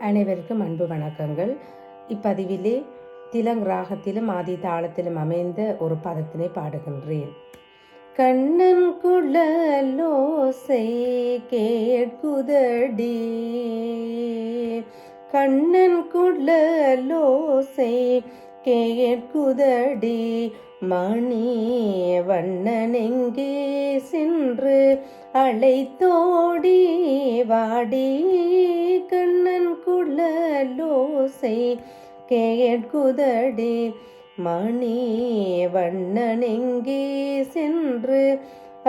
அனைவருக்கும் அன்பு வணக்கங்கள். இப்பதிவிலே திலங் ராகத்திலும் ஆதி தாளத்திலும் அமைந்த ஒரு பதத்தினை பாடுகின்றேன். கண்ணன் குழலோசை கேட்குதடி, கண்ணன் குழலோசை கேட்குதடி, மணி வண்ணனெங்கே சென்று அழைத்தோடி வாடி, கண்ணன் குழலோசை கேட்குதடி, மணி வண்ணனெங்கே சென்று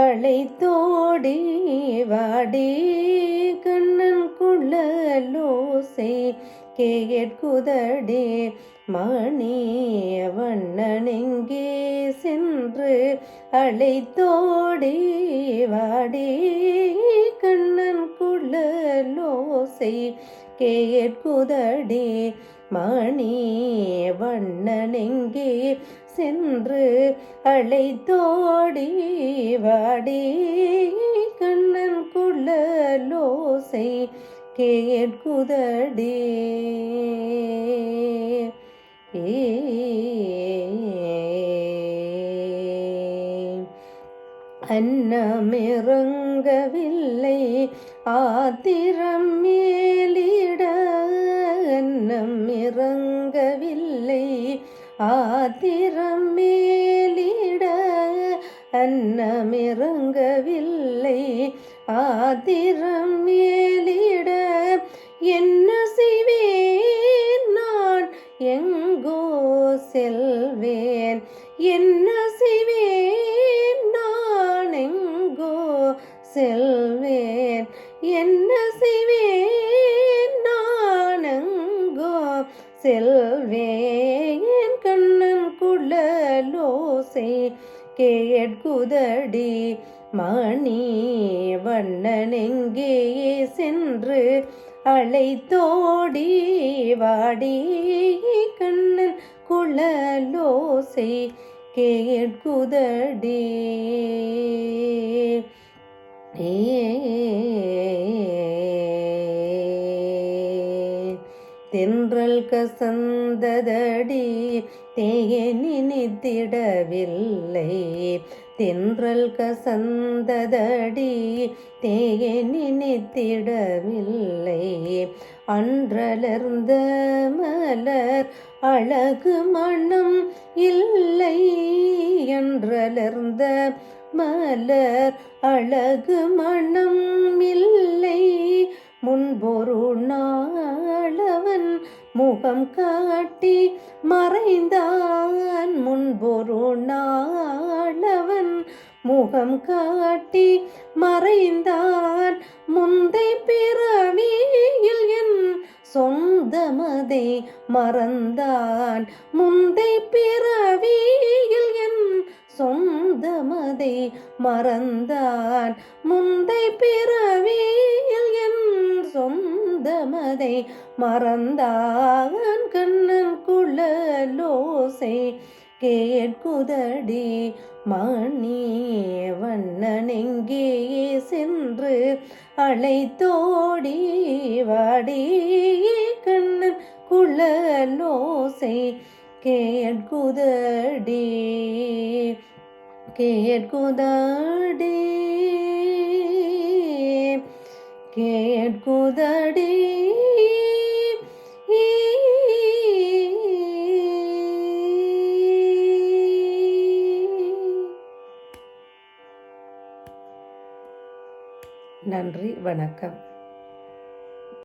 அழைத்தோடி வாடி, கண்ணன் குழலோசை கேட்குதடி, மணி வண்ணனெங்கே சென்று அழைத்தோடி வாடி, கண்ணன் குழலோசை கேட்குதடி, மணி வண்ணனெங்கே சென்று அழைத்தோடி வாடி, கண்ணன் குழலோசை கேட்குதடி. அன்னமிறங்கவில்லை ஆத்திரம் மேலிட, அன்னம் இறங்கவில்லை ஆத்திரம் மேலிட, அன்னமிறங்கவில்லை ஆத்திரம் மேலிட, என்ன செய்வேன் நான் எங்கோ செல்வேன், என்ன செய்வேன் நான் எங்கோ செல்வேன், என்ன செய்வேன் நான் எங்கோ செல்வேன், கண்ணன் குழலோசை கேட்குதடி, மணி வண்ணனெங்கே சென்று அழைத்தோடி வாடி, கண்ணன் குழலோசை கேட்குதடி. தென்றல் கசந்ததடி தேனி நித்திடவில்லை, தென்றல் கசந்ததடி தேனி நித்திடவில்லை, அன்றலர்ந்த மலர் அழகு மனம் இல்லை, அன்றலர்ந்த மலர் அழகு மனம் இல்லை, முன்பொரு நாளவன் முகம் காட்டி மறைந்தான், முன்பொரு நாளவன் முகம் காட்டி மறைந்தான், முந்தை பிறவியில் என் சொந்தமதை மறந்தான், முந்தை பிறவியில் என் சொந்தமதை மறந்தான், முந்தை பிறவியில் என் சொந்தமதை மறந்தான், கண்ணன் குழலோசை கேட்குதடி, மணி வண்ணனெங்கே சென்று அழைத்தோடி வாடி, கண்ணன் குழலோசை கேட்குதடி, கேட்குதடி, கேட்குதடி. நன்றி, வணக்கம்.